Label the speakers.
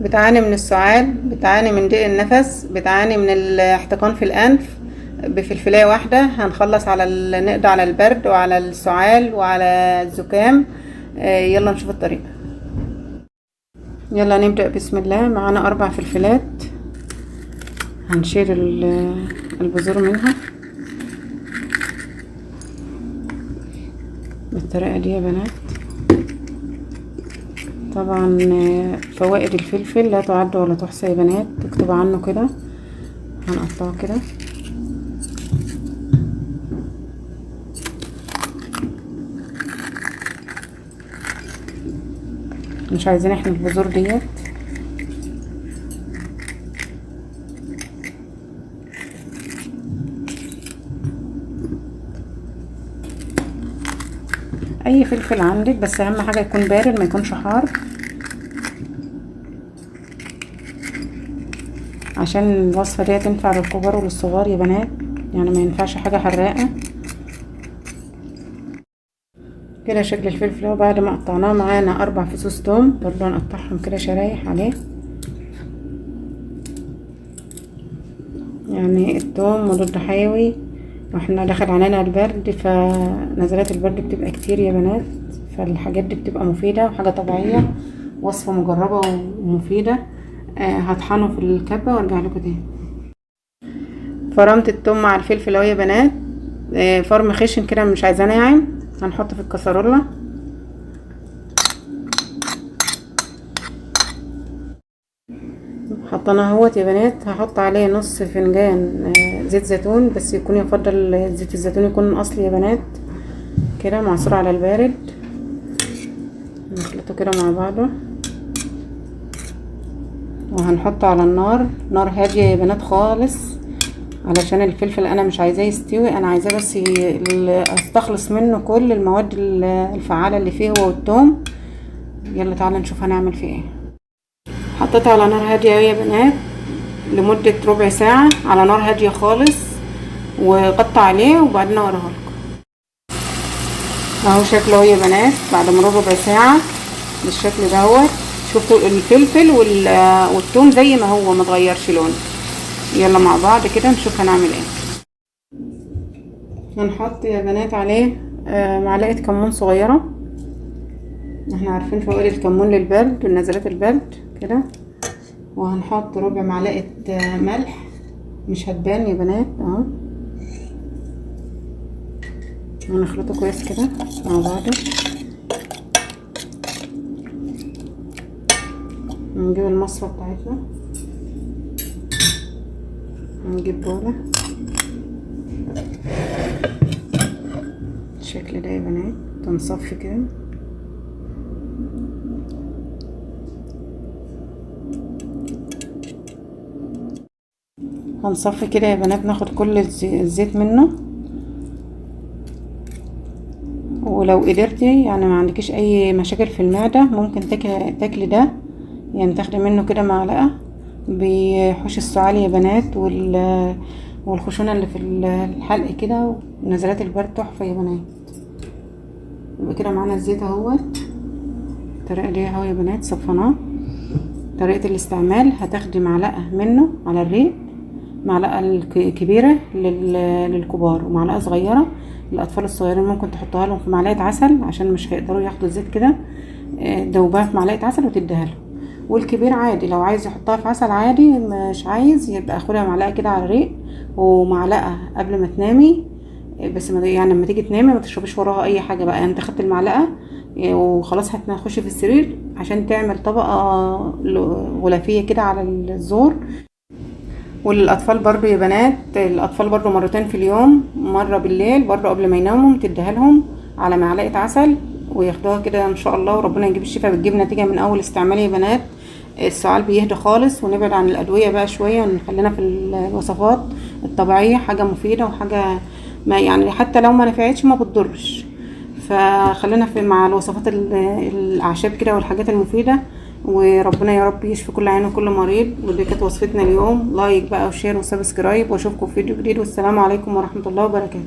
Speaker 1: بتعاني من السعال، بتعاني من ضيق النفس، بتعاني من الاحتقان في الانف، بفلفلايه واحده هنخلص على نقضي على البرد وعلى السعال وعلى الزكام. يلا نشوف الطريقه. يلا نبدأ بسم الله. معانا 4 فلفلات، هنشيل البذور منها بالطريقة دي يا بنات. طبعا فوائد الفلفل لا تعد ولا تحصى يا بنات، تكتبوا عنه كده. هنقطعه كده مش عايزين احنا البذور ديت. اي فلفل عندك، بس اهم حاجه يكون بارد ما يكونش حار، عشان الوصفه دي تنفع للكبار وللصغار يا بنات، يعني ما ينفعش حاجه حراقه كده. شكل الفلفل اهو بعد ما قطعناه. معانا 4 فصوص توم برضه هنقطعهم كده شرايح عليه. يعني التوم مضاد حيوي، واحنا دخل علينا البرد، فنزلات البرد بتبقى كتير يا بنات، فالحاجات دي بتبقى مفيدة وحاجة طبيعية، وصفة مجربة ومفيدة. هطحنه في الكبة وارجع لكم تاني. فرمت التوم مع الفلفل اهو يا بنات، فرم خشن كده مش عايزاه ناعم. هنحطه في الكسرولة. حطيناه اهوت يا بنات. هحط عليه نص فنجان زيت زيتون، بس يكون يفضل زيت الزيتون يكون اصلي يا بنات، كده معصور على البارد. نخلطه كده مع بعضه، وهنحطه على النار، نار هاديه يا بنات خالص، علشان الفلفل انا مش عايزاه يستوي، انا عايزاه بس استخلص منه كل المواد الفعاله اللي فيه هو والثوم. يلا تعالى نشوف هنعمل فيه ايه. حطيته على نار هاديه يا بنات لمده ربع ساعه على نار هاديه خالص، وغطى عليه وبعدين اوريه لكم. اهو شكله اهو يا بنات بعد مرور ربع ساعه بالشكل دوت. شوفوا الفلفل والثوم زي ما هو ما اتغيرش لونه. يلا مع بعض كده نشوف هنعمل ايه. هنحط يا بنات عليه معلقه كمون صغيره، احنا عارفين فوائد الكمون للبرد ونزلات البرد كده. وهنحط ربع معلقه ملح، مش هتبان يا بنات اهو. هنخلطه كويس كده مع بعض. نجيب المصفى بتاعتنا، نجيب بولة الشكل ده يا بنات، تنصفي كده. هنصفي كده يا بنات، ناخد كل الزيت منه. ولو قدرتي يعني ما عندكيش اي مشاكل في المعدة، ممكن تاكلي ده، يعني تاخدي منه كده معلقة، بيحوش السعال يا بنات والخشونة اللي في الحلق كده ونزلات البرد تحفة يا بنات. يبقى كده معانا الزيت اهوت. الطريقة دي اهو يا بنات صفناه. طريقة الاستعمال: هتاخدي معلقة منه على الريق، معلقة كبيرة للكبار ومعلقة صغيرة للأطفال الصغيرين، ممكن تحطها لهم في معلقة عسل عشان مش هيقدروا ياخدوا الزيت كده، دوبها في معلقة عسل وتديها لهم. والكبير عادي لو عايز يحطها في عسل عادي، مش عايز يبقى خدها معلقة كده على الريق، ومعلقة قبل ما تنامي. بس يعني لما تيجي تنامي ما تشربيش وراها اي حاجة بقى، يعني انت خدت المعلقة وخلاص هتخشي في السرير عشان تعمل طبقة غلافية كده على الزور. وللأطفال برضو يا بنات، الأطفال برضو مرتين في اليوم، مرة بالليل برضو قبل ما يناموا تديها لهم على معلقة عسل وياخدوها كده ان شاء الله، وربنا يجيب الشفاء. بتجيب نتيجة من اول استعمال يا بنات، السعال بيهدى خالص، ونبعد عن الأدوية بقى شوية ونخلينا في الوصفات الطبيعية، حاجة مفيدة وحاجة ما يعني حتى لو ما نفعتش ما بتضرش، فخلينا في مع الوصفات الأعشاب كده والحاجات المفيدة. وربنا يا رب يشفي كل عين وكل مريض. ودي كانت وصفتنا اليوم. لايك بقى وشير وسبسكرايب، واشوفكم في فيديو جديد، والسلام عليكم ورحمة الله وبركاته.